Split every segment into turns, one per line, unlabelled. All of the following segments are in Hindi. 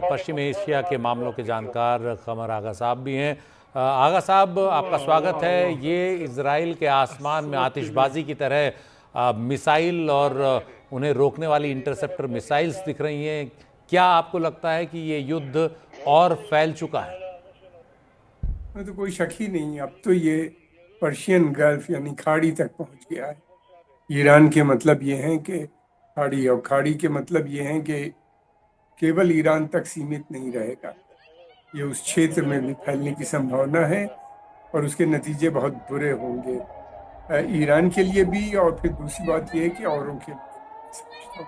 पश्चिम एशिया के मामलों के जानकार कमर आगा साहब भी हैं। आगा साहब, आपका स्वागत है। ये इजराइल के आसमान में आतिशबाजी की तरह मिसाइल और उन्हें रोकने वाली इंटरसेप्टर मिसाइल्स दिख रही हैं। क्या आपको लगता है कि ये युद्ध और फैल चुका है?
तो कोई शक ही नहीं, अब तो ये पर्शियन गल्फ यानी खाड़ी तक पहुंच गया है। ईरान के मतलब ये है कि खाड़ी, और खाड़ी के मतलब ये है कि केवल ईरान तक सीमित नहीं रहेगा, ये उस क्षेत्र में भी फैलने की संभावना है और उसके नतीजे बहुत बुरे होंगे, ईरान के लिए भी। और फिर दूसरी बात यह है कि औरों के लिए समझता हूँ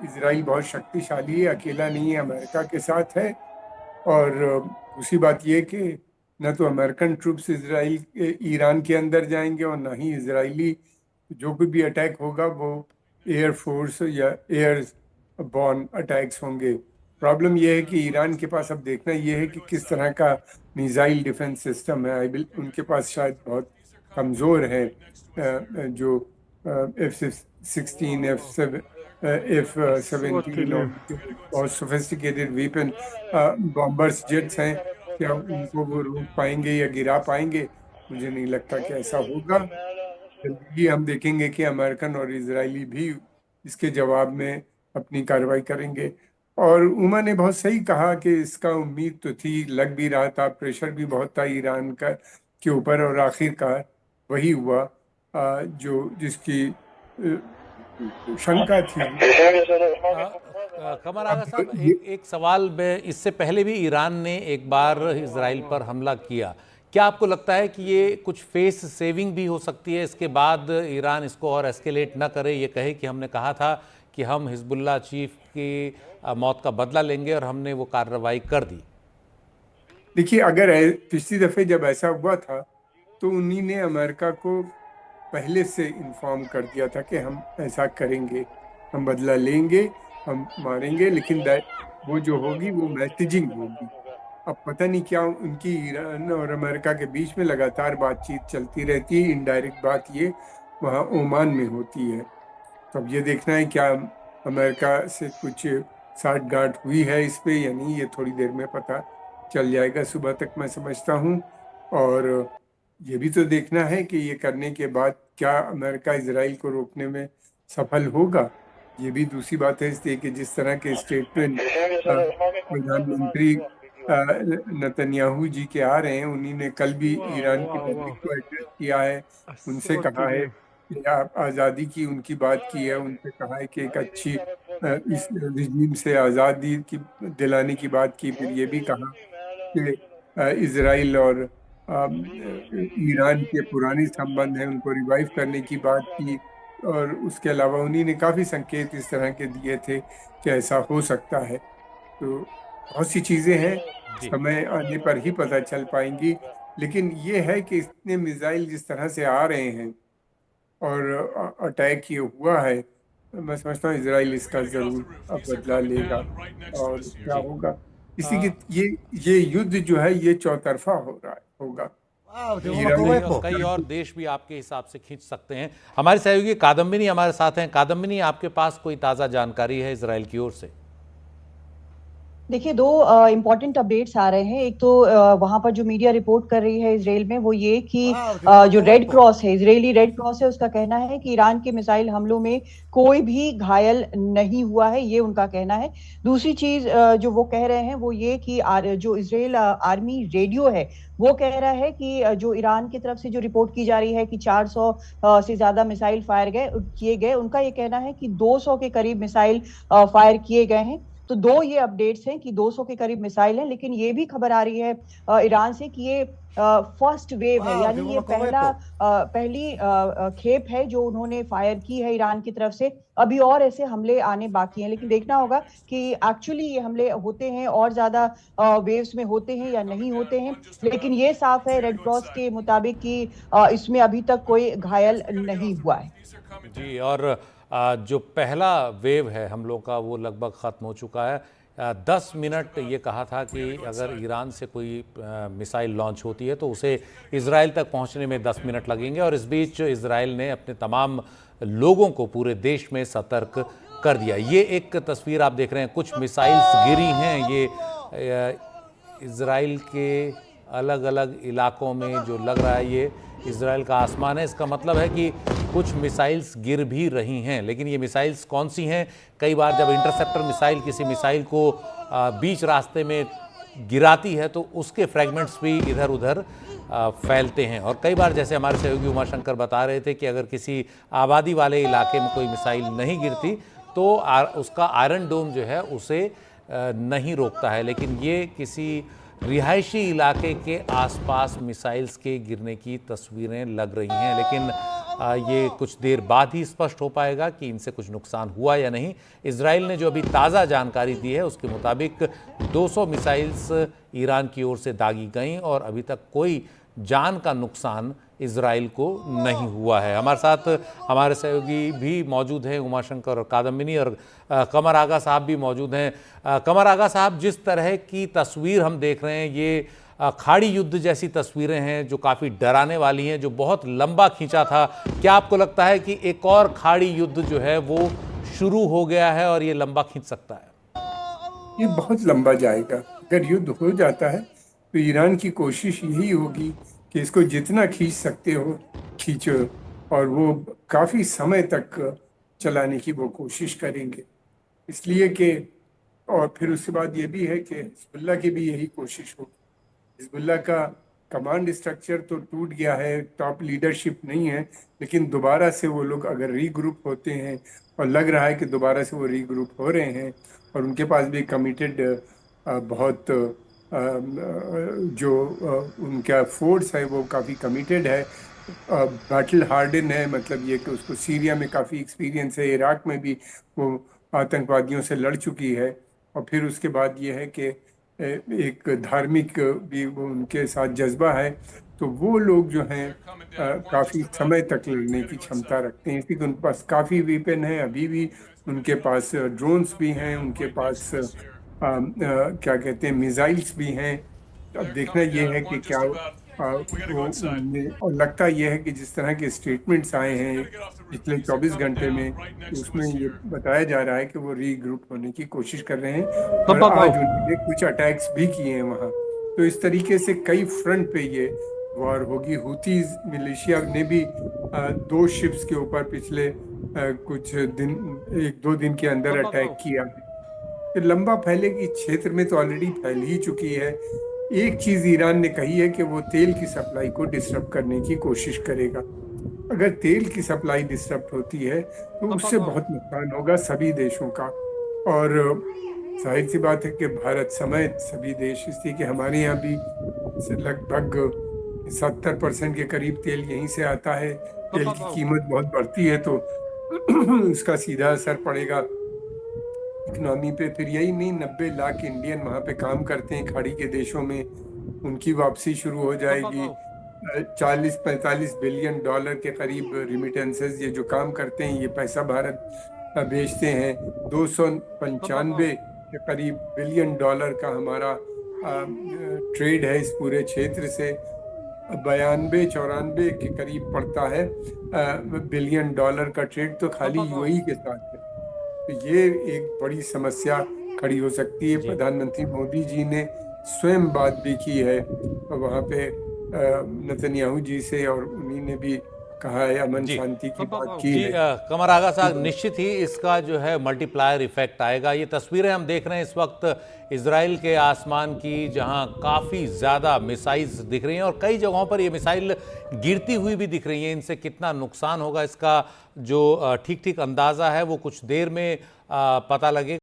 इजराइल बहुत शक्तिशाली है, अकेला नहीं है, अमेरिका के साथ है। और दूसरी बात यह कि न तो अमेरिकन ट्रूप्स ईरान के अंदर जाएंगे और ना ही इजरायली जो कोई भी अटैक होगा वो एयर फोर्स या एयर बॉर्न अटैक्स होंगे। प्रॉब्लम यह है कि ईरान के पास अब देखना यह है कि किस तरह का मिसाइल डिफेंस सिस्टम है। उनके पास शायद बहुत कमज़ोर है, जो F-16 F-17 और बहुत सोफिस्टिकेटेड वेपन बॉम्बर्स जेट्स हैं। क्या उनको वो रोक पाएंगे या गिरा पाएंगे? मुझे नहीं लगता कि ऐसा होगा। जल्दी ही हम देखेंगे कि अमेरिकन और इजरायली भी इसके जवाब में अपनी कार्रवाई करेंगे। और उमा ने बहुत सही कहा कि इसका उम्मीद तो थी, लग भी रहा था, प्रेशर भी बहुत था ईरान का के ऊपर, और आखिरकार वही हुआ जो जिसकी शंका थी।
कमर आगा
अब
साहब, एक सवाल में, इससे पहले भी ईरान ने एक बार इजराइल पर हमला किया। क्या आपको लगता है कि ये कुछ फेस सेविंग भी हो सकती है? इसके बाद ईरान इसको और एस्केलेट ना करे, ये कहे कि हमने कहा था कि हम हिजबुल्लाह चीफ की मौत का बदला लेंगे और हमने वो कार्रवाई कर दी।
देखिए, अगर पिछली दफे जब ऐसा हुआ था तो उन्हीं ने अमेरिका को पहले से इन्फॉर्म कर दिया था कि हम ऐसा करेंगे, हम बदला लेंगे, हम मारेंगे, लेकिन वो जो होगी वो मैसेजिंग होगी। अब पता नहीं क्या उनकी ईरान और अमेरिका के बीच में लगातार बातचीत चलती रहती है। इनडायरेक्ट बात ये वहाँ ओमान में होती है। तो अब ये देखना है क्या अमेरिका से कुछ साठगांठ हुई है इस पे या नहीं, ये थोड़ी देर में पता चल जाएगा, सुबह तक मैं समझता हूँ। और ये भी तो देखना है कि ये करने के बाद क्या अमेरिका इजराइल को रोकने में सफल होगा। ये भी दूसरी बात है, इसलिए कि जिस तरह के स्टेटमेंट प्रधानमंत्री नेतन्याहू जी के आ रहे हैं, उन्हीं ने कल भी ईरान की पब्लिक को एड्रेस किया है, उनसे कहा है कि आज़ादी की उनकी बात की है, उनसे कहा है कि एक अच्छी इस रिजीम से आज़ादी की दिलाने की बात की। फिर ये भी कहा कि इसराइल और ईरान के पुराने संबंध हैं, उनको रिवाइव करने की बात की। और उसके अलावा उन्हीं ने काफ़ी संकेत इस तरह के दिए थे कि ऐसा हो सकता है। तो बहुत सी चीज़ें हैं,
जी।
समय आने पर ही पता चल पाएंगी। लेकिन ये है कि इतने मिसाइल जिस तरह से आ रहे हैं और अटैक ये हुआ है, मैं समझता हूँ इजराइल इसका जरूर अब बदला लेगा। और क्या
जी।
होगा इसी की, ये युद्ध जो है ये चौतरफा हो रहा है, होगा। ईरान
कई और देश भी आपके हिसाब से खींच सकते हैं। हमारे सहयोगी कादम्बिनी हमारे साथ हैं। कादम्बिनी, आपके पास कोई ताज़ा जानकारी है इजराइल की ओर से?
देखिए, दो इम्पॉर्टेंट अपडेट्स आ रहे हैं। एक तो वहां पर जो मीडिया रिपोर्ट कर रही है इसराइल में, वो ये कि जो रेड क्रॉस है, इजरायली रेड क्रॉस है, उसका कहना है कि ईरान के मिसाइल हमलों में कोई भी घायल नहीं हुआ है, ये उनका कहना है। दूसरी चीज जो वो कह रहे हैं वो ये कि जो इजराइल आर्मी रेडियो है वो कह रहा है कि जो ईरान की तरफ से जो रिपोर्ट की जा रही है कि 400 से ज्यादा मिसाइल फायर किए गए, उनका ये कहना है कि 200 के करीब मिसाइल फायर किए गए हैं। तो दो ये अपडेट्स हैं कि 200 के करीब मिसाइल हैं। लेकिन ये भी खबर आ रही है ईरान से कि ये फर्स्ट वेव है, यानी ये पहली खेप है जो उन्होंने फायर की है ईरान की तरफ से। अभी और ऐसे हमले आने बाकी हैं, लेकिन देखना होगा कि एक्चुअली ये हमले होते हैं और ज्यादा वेव्स में होते हैं या नहीं होते हैं। लेकिन ये साफ है रेड क्रॉस के मुताबिक कि इसमें अभी तक कोई घायल नहीं हुआ है।
जी, और जो पहला वेव है हमलों का वो लगभग ख़त्म हो चुका है। 10 मिनट ये कहा था कि अगर ईरान से कोई मिसाइल लॉन्च होती है तो उसे इजराइल तक पहुंचने में 10 मिनट लगेंगे। और इस बीच इजराइल ने अपने तमाम लोगों को पूरे देश में सतर्क कर दिया। ये एक तस्वीर आप देख रहे हैं, कुछ मिसाइल्स गिरी हैं, ये इजराइल के अलग अलग इलाकों में जो लग रहा है ये इजराइल का आसमान है। इसका मतलब है कि कुछ मिसाइल्स गिर भी रही हैं, लेकिन ये मिसाइल्स कौन सी हैं? कई बार जब इंटरसेप्टर मिसाइल किसी मिसाइल को बीच रास्ते में गिराती है तो उसके फ्रैगमेंट्स भी इधर उधर फैलते हैं। और कई बार जैसे हमारे सहयोगी उमाशंकर बता रहे थे कि अगर किसी आबादी वाले इलाके में कोई मिसाइल नहीं गिरती तो उसका आयरन डोम जो है उसे नहीं रोकता है, लेकिन ये किसी रिहायशी इलाके के आसपास मिसाइल्स के गिरने की तस्वीरें लग रही हैं। लेकिन ये कुछ देर बाद ही स्पष्ट हो पाएगा कि इनसे कुछ नुकसान हुआ या नहीं। इजराइल ने जो अभी ताज़ा जानकारी दी है उसके मुताबिक 200 मिसाइल्स ईरान की ओर से दागी गईं और अभी तक कोई जान का नुकसान इजराइल को नहीं हुआ है। हमारे साथ हमारे सहयोगी भी मौजूद हैं, उमाशंकर और कादम्बिनी, और कमर आगा साहब भी मौजूद हैं। कमर आगा साहब, जिस तरह की तस्वीर हम देख रहे हैं ये खाड़ी युद्ध जैसी तस्वीरें हैं जो काफ़ी डराने वाली हैं, जो बहुत लंबा खींचा था। क्या आपको लगता है कि एक और खाड़ी युद्ध जो है वो शुरू हो गया है और ये लंबा खींच सकता है?
ये बहुत लंबा जाएगा। अगर युद्ध हो जाता है तो ईरान की कोशिश यही होगी कि इसको जितना खींच सकते हो खींचो, और वो काफ़ी समय तक चलाने की वो कोशिश करेंगे। इसलिए कि और फिर उसके बाद ये भी है कि हिजबुल्लाह की भी यही कोशिश होगी। हिजबुल्लाह का कमांड स्ट्रक्चर तो टूट गया है, टॉप लीडरशिप नहीं है, लेकिन दोबारा से वो लोग अगर रीग्रुप होते हैं, और लग रहा है कि दोबारा से वो रीग्रुप हो रहे हैं, और उनके पास भी कमिटेड बहुत जो उनका फोर्स है वो काफ़ी कमिटेड है, बैटल हार्डन है। मतलब ये कि उसको सीरिया में काफ़ी एक्सपीरियंस है, इराक में भी वो आतंकवादियों से लड़ चुकी है। और फिर उसके बाद ये है कि एक धार्मिक भी वो उनके साथ जज्बा है, तो वो लोग जो हैं काफ़ी समय तक लड़ने की क्षमता रखते हैं, इसलिए उनके पास काफ़ी वेपन है। अभी भी उनके पास ड्रोन्स भी हैं, उनके पास क्या कहते हैं मिसाइल्स भी हैं। अब देखना ये है कि क्या और लगता ये है कि जिस तरह के स्टेटमेंट्स आए हैं पिछले 24 घंटे में, उसमें ये बताया जा रहा है कि वो रीग्रुप होने की कोशिश कर रहे हैं, और आज उन्होंने कुछ अटैक्स भी किए हैं वहाँ। तो इस तरीके से कई फ्रंट पे ये वॉर होगी। हुतीज मिलिशिया ने भी 2 शिप्स के ऊपर पिछले कुछ दिन 1-2 दिन के अंदर अटैक किया है। तो लंबा फैलेगी, क्षेत्र में तो ऑलरेडी फैल ही चुकी है। एक चीज ईरान ने कही है कि वो तेल की सप्लाई को डिस्टर्ब करने की कोशिश करेगा। अगर तेल की सप्लाई डिस्टर्ब होती है तो उससे बहुत नुकसान होगा सभी देशों का, और जाहिर सी बात है कि भारत समेत सभी देश, इसलिए कि हमारे यहाँ भी लगभग 70% के करीब तेल यहीं से आता है। तेल की कीमत बहुत बढ़ती है तो उसका सीधा असर पड़ेगा इकोनॉमी पे। फिर यही नहीं, 90 लाख इंडियन वहाँ पे काम करते हैं खाड़ी के देशों में, उनकी वापसी शुरू हो जाएगी। 40-45 बिलियन डॉलर के करीब रिमिटेंसेस ये जो काम करते हैं ये पैसा भारत भेजते हैं। 295 के करीब बिलियन डॉलर का हमारा ट्रेड है इस पूरे क्षेत्र से। 92-94 के करीब पड़ता है बिलियन डॉलर का ट्रेड तो खाली यूएई के साथ है। तो ये एक बड़ी समस्या खड़ी हो सकती है। प्रधानमंत्री मोदी जी ने स्वयं बात भी की है वहाँ पे नेतन्याहू जी से, और उन्हीं ने भी कहा है अमन शांति की बात की है।
कमर आगा साहब, निश्चित ही इसका जो है मल्टीप्लायर इफेक्ट आएगा। ये तस्वीरें हम देख रहे हैं इस वक्त इजराइल के आसमान की, जहां काफ़ी ज़्यादा मिसाइल्स दिख रही हैं और कई जगहों पर ये मिसाइल गिरती हुई भी दिख रही हैं। इनसे कितना नुकसान होगा इसका जो ठीक ठीक अंदाज़ा है वो कुछ देर में पता लगेगा।